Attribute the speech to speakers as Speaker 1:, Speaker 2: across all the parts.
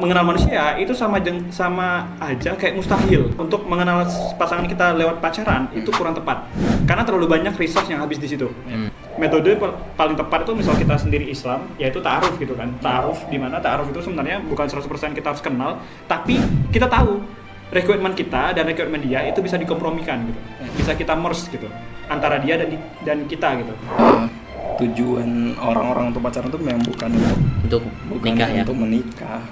Speaker 1: Mengenal manusia itu sama aja kayak mustahil. Untuk mengenal pasangan kita lewat pacaran itu kurang tepat karena terlalu banyak resource yang habis di situ. Metode paling tepat itu misal kita sendiri Islam, yaitu ta'aruf gitu kan. Ta'aruf, di mana ta'aruf itu sebenarnya bukan 100% kita harus kenal, tapi kita tahu requirement kita dan requirement dia itu bisa dikompromikan gitu. Bisa kita merge gitu antara dia dan kita gitu.
Speaker 2: Tujuan orang-orang untuk pacaran itu memang bukan
Speaker 3: nikah ya.
Speaker 2: Untuk menikah.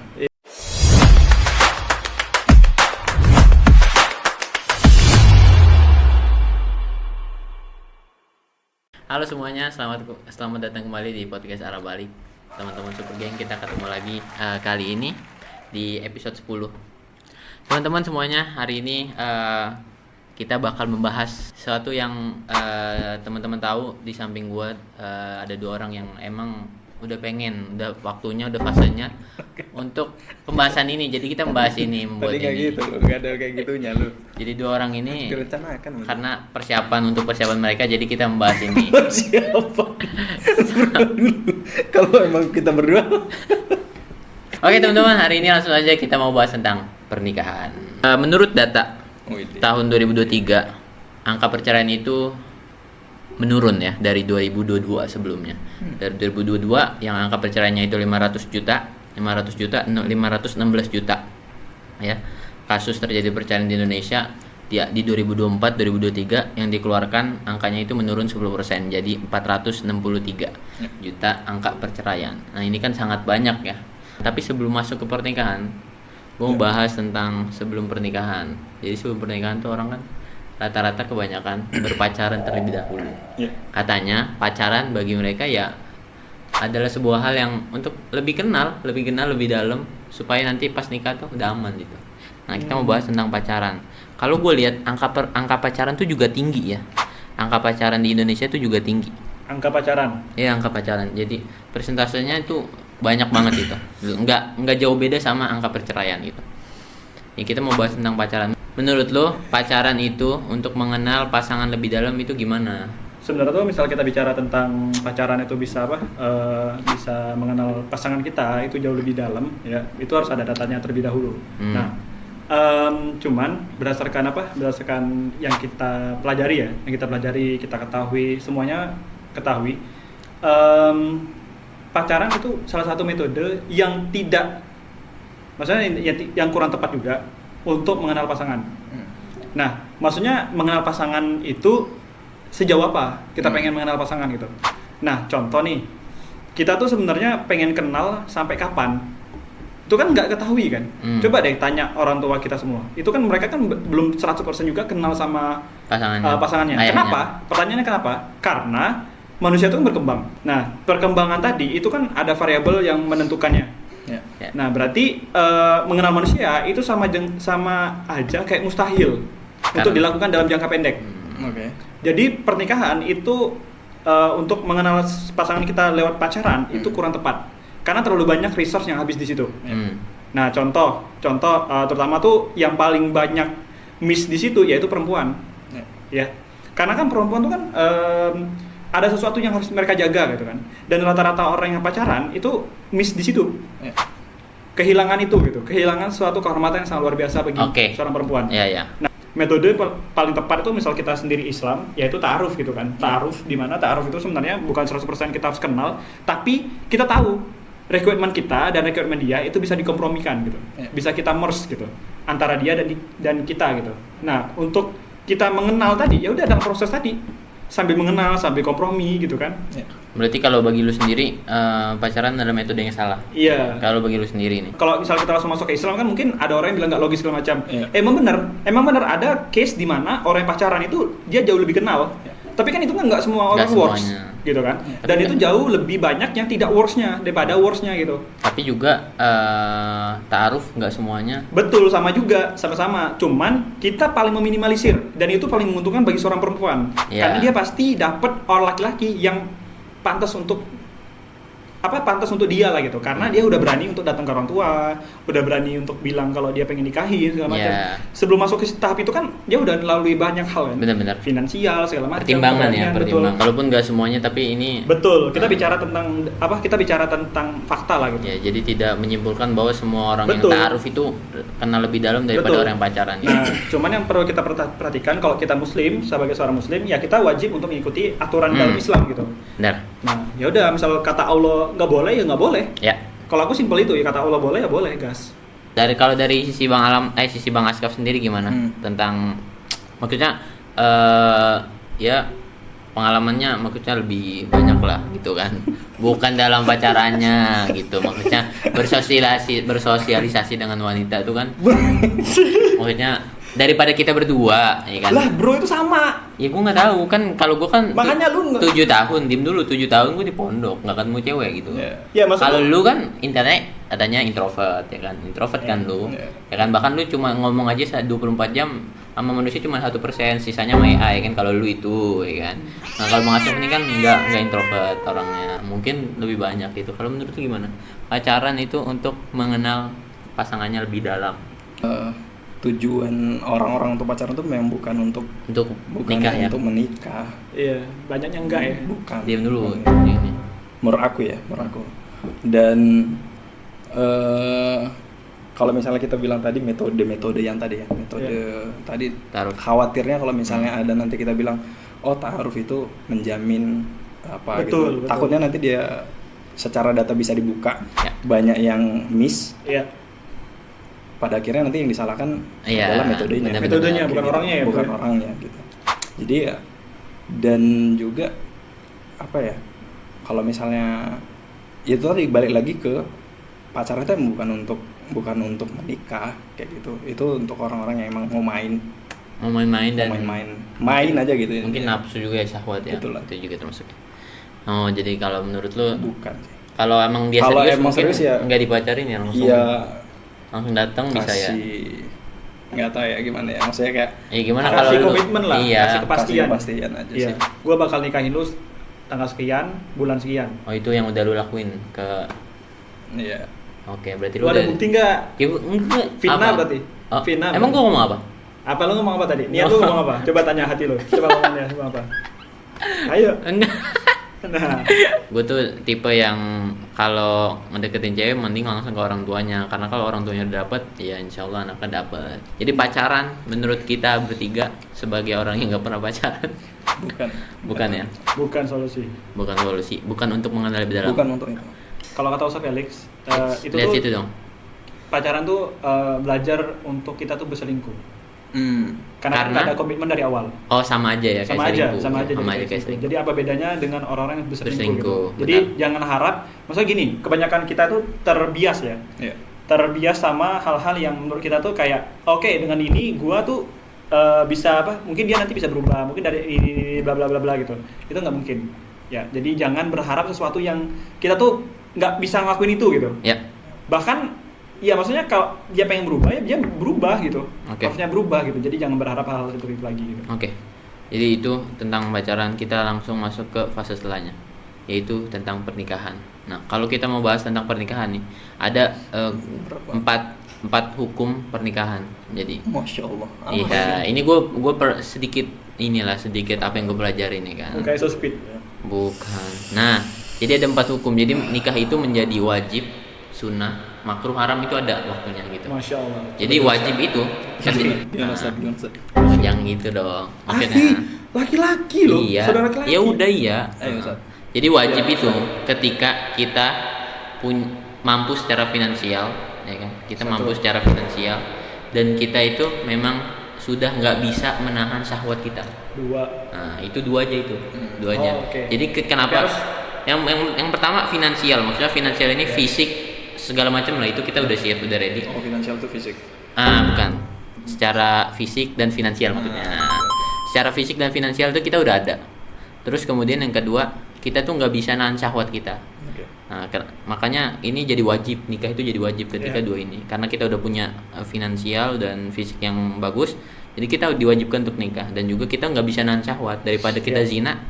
Speaker 3: Halo semuanya, selamat datang kembali di podcast Arah Balik. Teman-teman Super Gang, kita ketemu lagi kali ini di episode 10. Teman-teman semuanya, hari ini kita bakal membahas sesuatu yang teman-teman tahu. Di samping gua ada dua orang yang emang udah waktunya, udah fasenya untuk pembahasan ini. Jadi kita membahas ini, membuat
Speaker 2: Tadi
Speaker 3: ini.
Speaker 2: gitu, gak ada kayak gitunya lu.
Speaker 3: Jadi dua orang ini
Speaker 2: Direncanakan
Speaker 3: karena persiapan mereka, jadi kita membahas ini.
Speaker 2: Siapa? Kalau emang kita berdua.
Speaker 3: Oke teman-teman, hari ini langsung aja kita mau bahas tentang pernikahan. Menurut data tahun 2023, angka perceraian itu menurun ya dari 2022 sebelumnya. Dari 2022 yang angka perceraiannya itu 516 juta ya. Kasus terjadi perceraian di Indonesia di 2024-2023 yang dikeluarkan angkanya itu menurun 10%, jadi 463 juta angka perceraian. Nah, ini kan sangat banyak ya. Tapi sebelum masuk ke pernikahan, gue mau bahas tentang sebelum pernikahan. Jadi sebelum pernikahan tuh orang kan rata-rata kebanyakan berpacaran terlebih dahulu. Katanya pacaran bagi mereka ya adalah sebuah hal yang untuk lebih kenal lebih dalam supaya nanti pas nikah tuh udah aman gitu. Nah, kita mau bahas tentang pacaran. Kalau gue lihat angka pacaran tuh juga tinggi ya. Angka pacaran di Indonesia tuh juga tinggi.
Speaker 1: Angka pacaran?
Speaker 3: Iya, angka pacaran. Jadi persentasenya itu banyak banget itu. Enggak jauh beda sama angka perceraian gitu. Ya, kita mau bahas tentang pacaran. Menurut lo, pacaran itu untuk mengenal pasangan lebih dalam itu gimana?
Speaker 1: Sebenarnya tuh misal kita bicara tentang pacaran itu bisa bisa mengenal pasangan kita itu jauh lebih dalam ya. Itu harus ada datanya terlebih dahulu. Nah, cuman berdasarkan yang kita pelajari ya, kita ketahui, semuanya ketahui. Pacaran itu salah satu metode yang yang kurang tepat juga untuk mengenal pasangan. Nah, maksudnya mengenal pasangan itu sejauh apa kita pengen mengenal pasangan gitu. Nah, contoh nih, kita tuh sebenarnya pengen kenal sampai kapan? Itu kan nggak ketahui kan. Coba deh tanya orang tua kita semua. Itu kan mereka kan belum 100% juga kenal sama pasangannya.
Speaker 3: Ayahnya.
Speaker 1: Kenapa? Pertanyaannya kenapa? Karena manusia itu kan berkembang. Nah, perkembangan tadi itu kan ada variabel yang menentukannya.
Speaker 3: Ya.
Speaker 1: Nah, berarti mengenal manusia itu sama aja kayak mustahil untuk dilakukan dalam jangka pendek. Jadi pernikahan itu untuk mengenal pasangan kita lewat pacaran itu kurang tepat karena terlalu banyak resource yang habis di situ. Nah, contoh terutama tuh yang paling banyak miss di situ yaitu perempuan. Ya, karena kan perempuan tuh kan ada sesuatu yang harus mereka jaga gitu kan, dan rata-rata orang yang pacaran itu miss di situ, kehilangan suatu kehormatan yang sangat luar biasa bagi seorang perempuan. Nah, metode paling tepat itu misal kita sendiri Islam, yaitu ta'aruf gitu kan. Ta'aruf, di mana ta'aruf itu sebenarnya bukan 100% kita harus kenal, tapi kita tahu requirement kita dan requirement dia itu bisa dikompromikan gitu, bisa kita merge gitu antara dia dan kita gitu. Nah, untuk kita mengenal tadi ya udah dalam proses tadi, sambil mengenal, sambil kompromi gitu kan.
Speaker 3: Berarti kalau bagi lu sendiri pacaran adalah metode yang salah.
Speaker 1: Iya.
Speaker 3: Kalau bagi lu sendiri nih.
Speaker 1: Kalau misal kita langsung masuk ke Islam kan mungkin ada orang yang bilang nggak logis segala macam. Emang benar ada case di mana orang yang pacaran itu dia jauh lebih kenal. Tapi kan itu kan nggak semua orang works gitu kan. Dan itu jauh lebih banyak yang tidak works-nya daripada works-nya gitu.
Speaker 3: Tapi juga ta'aruf nggak semuanya.
Speaker 1: Betul, sama-sama. Cuman kita paling meminimalisir dan itu paling menguntungkan bagi seorang perempuan. Karena dia pasti dapat orang laki-laki yang pantas untuk pantas untuk dia lah gitu, karena dia udah berani untuk datang ke orang tua, udah berani untuk bilang kalau dia pengen nikahin segala macam. Sebelum masuk ke tahap itu kan dia udah melalui banyak hal kan,
Speaker 3: benar-benar
Speaker 1: finansial segala macam,
Speaker 3: pertimbangan walaupun nggak semuanya, tapi ini
Speaker 1: betul, kita bicara tentang kita bicara tentang fakta lah gitu
Speaker 3: ya. Jadi tidak menyimpulkan bahwa semua orang yang ta'aruf itu kenal lebih dalam daripada orang yang pacaran gitu.
Speaker 1: Nah, cuman yang perlu kita perhatikan kalau kita muslim, sebagai seorang muslim ya kita wajib untuk mengikuti aturan dalam Islam gitu.
Speaker 3: Benar.
Speaker 1: Nah, ya udah, misal kata Allah nggak boleh ya nggak boleh.
Speaker 3: Ya.
Speaker 1: Kalau aku simpel itu, ya kata Allah boleh ya boleh, gas.
Speaker 3: Kalau dari sisi sisi Bang Askaf sendiri gimana tentang, maksudnya ya pengalamannya maksudnya lebih banyak lah gitu kan, bukan dalam pacarannya gitu, maksudnya bersosialisasi dengan wanita itu kan, maksudnya daripada kita berdua, ya kan?
Speaker 1: Lah bro, itu sama.
Speaker 3: Ya gue nggak tahu kan, kalau gue kan
Speaker 1: makanya lu
Speaker 3: 7 tahun, 7 tahun gue di pondok, nggak ketemu cewek gitu.
Speaker 1: Ya,
Speaker 3: kalau lu kan internet katanya introvert, ya kan? Introvert kan lu, ya kan? Bahkan lu cuma ngomong aja 24 jam sama manusia cuma 1%, sisanya sama AI kan, kalau lu itu, ya kan? Nah kalau Bang Asyaf ini kan nggak introvert orangnya, mungkin lebih banyak gitu. Kalau menurut lu gimana? Pacaran itu untuk mengenal pasangannya lebih dalam.
Speaker 2: Tujuan orang-orang untuk pacaran itu memang bukan untuk
Speaker 3: nikah ya?
Speaker 2: Untuk menikah.
Speaker 1: Iya, banyaknya enggak ya.
Speaker 2: Bukan.
Speaker 3: Diam dulu.
Speaker 2: Ini. Menurut aku. Dan kalau misalnya kita bilang tadi metode yang tadi ya, tadi
Speaker 3: ta'aruf.
Speaker 2: Khawatirnya kalau misalnya ada nanti kita bilang ta'aruf itu menjamin apa gitu.
Speaker 1: Betul.
Speaker 2: Takutnya nanti dia secara data bisa dibuka, banyak yang miss.
Speaker 1: Iya.
Speaker 2: Pada akhirnya nanti yang disalahkan adalah metodenya.
Speaker 1: Metodenya bukan
Speaker 2: gitu.
Speaker 1: orangnya ya.
Speaker 2: Bukan orangnya gitu. Jadi ya, dan juga apa ya? Kalau misalnya itu tadi balik lagi ke pacaran itu bukan untuk menikah kayak gitu. Itu untuk orang-orang yang emang mau main aja gitu.
Speaker 3: Mungkin nafsu juga ya, syahwat ya.
Speaker 2: Itulah.
Speaker 3: Itu juga termasuk. Oh, jadi kalau menurut lu
Speaker 2: bukan sih.
Speaker 3: Kalau emang dia
Speaker 2: kalau
Speaker 3: serius
Speaker 2: emang
Speaker 3: mungkin
Speaker 2: serius ya
Speaker 3: nggak dipacarin ya langsung.
Speaker 2: Iya.
Speaker 3: Langsung datang bisa ya.
Speaker 2: Nggak tahu ya gimana ya, maksudnya kayak
Speaker 3: gimana kalau
Speaker 1: kasih komitmen lah, kasih
Speaker 2: kepastian aja
Speaker 1: sih. Gue bakal nikahin lu tanggal sekian, bulan sekian.
Speaker 3: Oh, itu yang udah lu lakuin ke.
Speaker 2: Iya.
Speaker 3: Oke, berarti
Speaker 1: lu ada bukti nggak?
Speaker 3: Ya, enggak.
Speaker 1: Fitnah berarti.
Speaker 3: Oh,
Speaker 1: Fitnah.
Speaker 3: Emang gua ngomong apa?
Speaker 1: Apa lu ngomong apa tadi? Niat lu ngomong apa? Coba tanya hati lu. Coba ngomongnya ngomong apa? Ayo.
Speaker 3: Enggak.
Speaker 1: Nah,
Speaker 3: gue tuh tipe yang kalau ngedeketin cewek mending langsung ke orang tuanya, karena kalau orang tuanya udah dapet ya insya Allah anaknya dapet. Jadi pacaran menurut kita bertiga sebagai orang yang nggak pernah pacaran bukan ya,
Speaker 1: bukan solusi,
Speaker 3: bukan untuk mengenal lebih dalam,
Speaker 2: bukan untuk itu.
Speaker 1: Kalau kata Ustaz Felix itu
Speaker 3: lihat
Speaker 1: tuh
Speaker 3: situ dong,
Speaker 1: pacaran tuh belajar untuk kita tuh berselingkuh. Karena nggak ada komitmen dari awal.
Speaker 3: Oh, sama aja ya,
Speaker 1: sama
Speaker 3: kayak
Speaker 1: aja, sama aja
Speaker 3: kayak selingkuh.
Speaker 1: Jadi apa bedanya dengan orang-orang yang berselingkuh gitu?
Speaker 3: Benar.
Speaker 1: Jadi jangan harap, maksudnya gini, kebanyakan kita tuh terbias ya.
Speaker 2: Iya.
Speaker 1: Terbias sama hal-hal yang menurut kita tuh kayak oke, dengan ini gua tuh bisa apa? Mungkin dia nanti bisa berubah, mungkin dari ini bla bla bla bla gitu. Itu nggak mungkin. Ya, jadi jangan berharap sesuatu yang kita tuh nggak bisa ngelakuin itu gitu.
Speaker 3: Ya.
Speaker 1: Bahkan ya maksudnya kalau dia pengen berubah ya dia berubah gitu.
Speaker 3: Okay.
Speaker 1: Maksudnya berubah gitu. Jadi jangan berharap hal seperti itu lagi gitu.
Speaker 3: Oke. Jadi itu tentang pacaran, kita langsung masuk ke fase setelahnya, yaitu tentang pernikahan. Nah, kalau kita mau bahas tentang pernikahan nih, ada 4 hukum pernikahan. Jadi
Speaker 2: Masya Allah.
Speaker 3: Iya, ini gue sedikit apa yang gue pelajari nih kan.
Speaker 1: Kayak so speed.
Speaker 3: Bukan. Nah, jadi ada 4 hukum. Jadi nikah itu menjadi wajib, sunnah, makruh, haram itu ada waktunya gitu.
Speaker 1: Masya Allah.
Speaker 3: Jadi wajib itu
Speaker 2: Gimana Ustaz?
Speaker 3: jangan gitu dong.
Speaker 1: Laki-laki loh.
Speaker 3: Iya.
Speaker 1: Saudara laki-laki.
Speaker 3: Ya udah iya.
Speaker 2: Ayo Ustaz.
Speaker 3: Jadi wajib itu ketika kita mampu secara finansial, ya kan? Kita mampu secara finansial dan kita itu memang sudah nggak bisa menahan syahwat kita.
Speaker 1: 2.
Speaker 3: Nah, itu 2 aja itu. 2 aja.
Speaker 1: Okay.
Speaker 3: Jadi kenapa? Yang pertama finansial, maksudnya finansial ini fisik segala macam lah, itu kita udah siap, udah ready.
Speaker 2: Oh, finansial itu fisik.
Speaker 3: Bukan. Secara fisik dan finansial maksudnya. Secara fisik dan finansial itu kita udah ada. Terus kemudian yang kedua, kita tuh nggak bisa nahan syahwat kita.
Speaker 2: Okay.
Speaker 3: Nah, makanya ini jadi wajib, nikah itu jadi wajib ketika 2 ini. Karena kita udah punya finansial dan fisik yang bagus, jadi kita diwajibkan untuk nikah. Dan juga kita nggak bisa nahan syahwat daripada kita zina,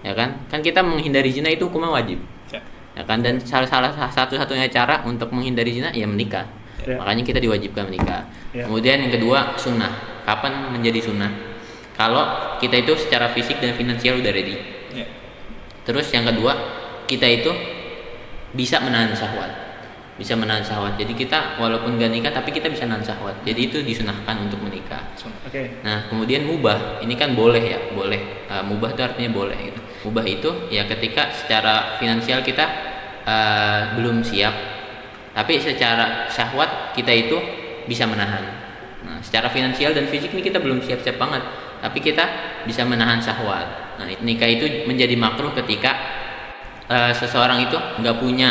Speaker 3: ya kan? Kan kita menghindari zina itu hukumnya wajib.
Speaker 2: Yeah.
Speaker 3: ya kan, dan salah satu-satunya cara untuk menghindari zina ya menikah.
Speaker 1: Ya.
Speaker 3: Makanya kita diwajibkan menikah.
Speaker 1: Ya.
Speaker 3: Kemudian yang kedua, sunnah. Kapan menjadi sunnah? Kalau kita itu secara fisik dan finansial udah ready.
Speaker 2: Ya.
Speaker 3: Terus yang kedua, kita itu bisa menahan syahwat. Bisa menahan syahwat. Jadi kita walaupun gak nikah tapi kita bisa nahan syahwat. Jadi itu disunahkan untuk menikah.
Speaker 1: Oke.
Speaker 3: Nah, kemudian mubah, ini kan boleh ya, boleh. Mubah itu artinya boleh gitu. Mubah itu ya ketika secara finansial kita belum siap, tapi secara syahwat kita itu bisa menahan. Nah, secara finansial dan fisik ini kita belum siap-siap banget, tapi kita bisa menahan syahwat. Nah, nikah itu menjadi makruh ketika seseorang itu nggak punya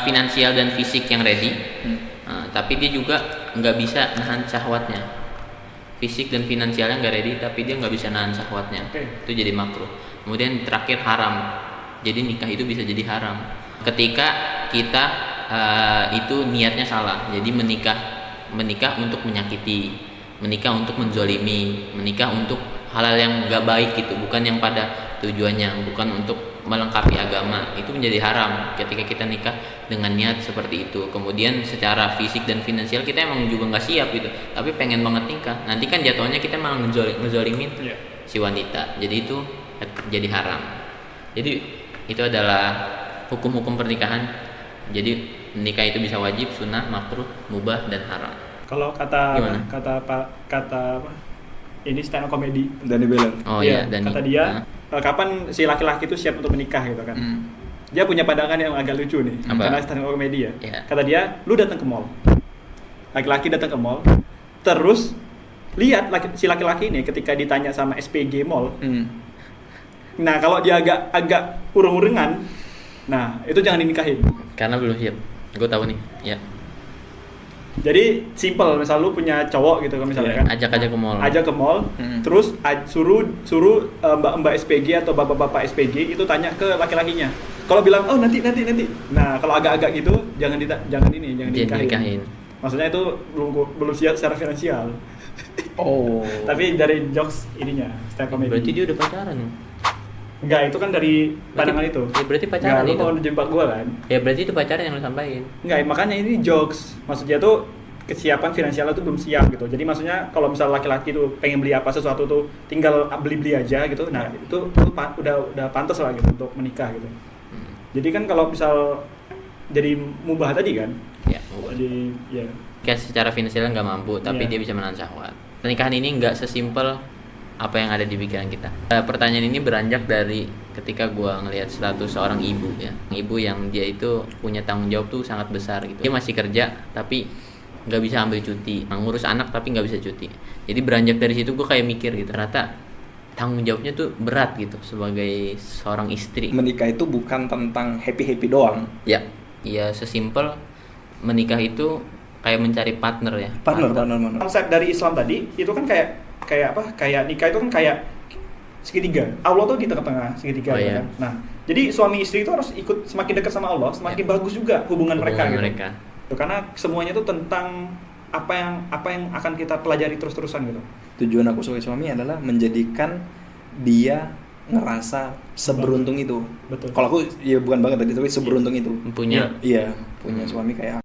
Speaker 3: finansial dan fisik yang ready, tapi dia juga nggak bisa nahan syahwatnya. Fisik dan finansialnya nggak ready, tapi dia nggak bisa nahan syahwatnya. Itu jadi makruh. Kemudian terakhir haram. Jadi nikah itu bisa jadi haram ketika kita itu niatnya salah. Jadi menikah untuk menyakiti, menikah untuk menzolimi, menikah untuk hal-hal yang nggak baik gitu, bukan yang pada tujuannya, bukan untuk melengkapi agama. Itu menjadi haram ketika kita nikah dengan niat seperti itu. Kemudian secara fisik dan finansial kita emang juga nggak siap gitu, tapi pengen banget nikah. Nanti kan jatuhnya kita malah ngezolimin si wanita. Jadi itu jadi haram. Jadi itu adalah hukum-hukum pernikahan. Jadi nikah itu bisa wajib, sunnah, makruh, mubah, dan haram.
Speaker 1: Kalau kata
Speaker 3: Gimana?
Speaker 1: apa? Ini stand up comedy.
Speaker 2: Dani Belan.
Speaker 3: Oh iya, Dani.
Speaker 1: Kata dia, kapan si laki-laki itu siap untuk menikah gitu kan? Dia punya pandangan yang agak lucu nih,
Speaker 3: Apa?
Speaker 1: karena stand up comedy ya.
Speaker 3: Iya.
Speaker 1: Kata dia, lu datang ke mall, laki-laki datang ke mall, terus lihat si laki-laki ini ketika ditanya sama SPG mall, nah kalau dia agak urung-urungan, nah itu jangan dinikahin.
Speaker 3: Karena belum siap. Gue tahu nih. Ya.
Speaker 1: Jadi simple, misal lu punya cowok gitu kan misalnya kan,
Speaker 3: Ajak aja ke mall.
Speaker 1: ajak ke mall, terus suruh mbak SPG atau bapak-bapak SPG itu tanya ke laki-lakinya. Kalau bilang oh nanti, nah kalau agak-agak gitu jangan dinikahin. Maksudnya itu belum siap secara finansial.
Speaker 2: Oh.
Speaker 1: Tapi dari jokes ininya, stand up comedy.
Speaker 3: Berarti dia udah pacaran.
Speaker 1: Enggak, itu kan dari pandangan itu.
Speaker 3: Ya berarti pacaran
Speaker 1: Enggak, lu
Speaker 3: itu.
Speaker 1: mau jebak gua kan?
Speaker 3: Ya berarti itu pacaran yang lu sampaikan.
Speaker 1: Enggak, makanya ini jokes. Maksudnya tuh kesiapan finansialnya tuh belum siap gitu. Jadi maksudnya kalau misal laki-laki tuh pengen beli apa sesuatu tuh tinggal beli aja gitu. Nah, itu udah pantas lah gitu untuk menikah gitu. Jadi kan kalau misal jadi mubah tadi kan.
Speaker 3: Ya,
Speaker 1: Jadi ya.
Speaker 3: Kayak secara finansial nggak mampu, tapi
Speaker 1: Iya.
Speaker 3: dia bisa menahan syahwat. Pernikahan ini nggak sesimpel apa yang ada di pikiran kita. Pertanyaan ini beranjak dari ketika gua ngelihat status seorang ibu ya, ibu yang dia itu punya tanggung jawab tuh sangat besar gitu. Dia masih kerja tapi nggak bisa ambil cuti, ngurus anak tapi nggak bisa cuti. Jadi beranjak dari situ gua kayak mikir gitu, ternyata tanggung jawabnya tuh berat gitu sebagai seorang istri.
Speaker 2: Menikah itu bukan tentang happy doang.
Speaker 3: Ya, iya sesimpel menikah itu kayak mencari partner ya.
Speaker 2: Partner.
Speaker 1: Konsep dari Islam tadi itu kan kayak apa? Kayak nikah itu kan kayak segitiga. Allah tuh di tengah-tengah segitiga
Speaker 3: Oh,
Speaker 1: gitu
Speaker 3: iya.
Speaker 1: kan. Nah, jadi suami istri itu harus ikut semakin dekat sama Allah, semakin bagus juga hubungan mereka gitu. Tuh, karena semuanya itu tentang apa yang akan kita pelajari terus-terusan gitu.
Speaker 2: Tujuan aku sebagai suami adalah menjadikan dia ngerasa seberuntung itu.
Speaker 1: Betul.
Speaker 2: Kalau aku ya bukan banget tadi, tapi seberuntung itu.
Speaker 3: Punya
Speaker 2: Iya, punya suami kayak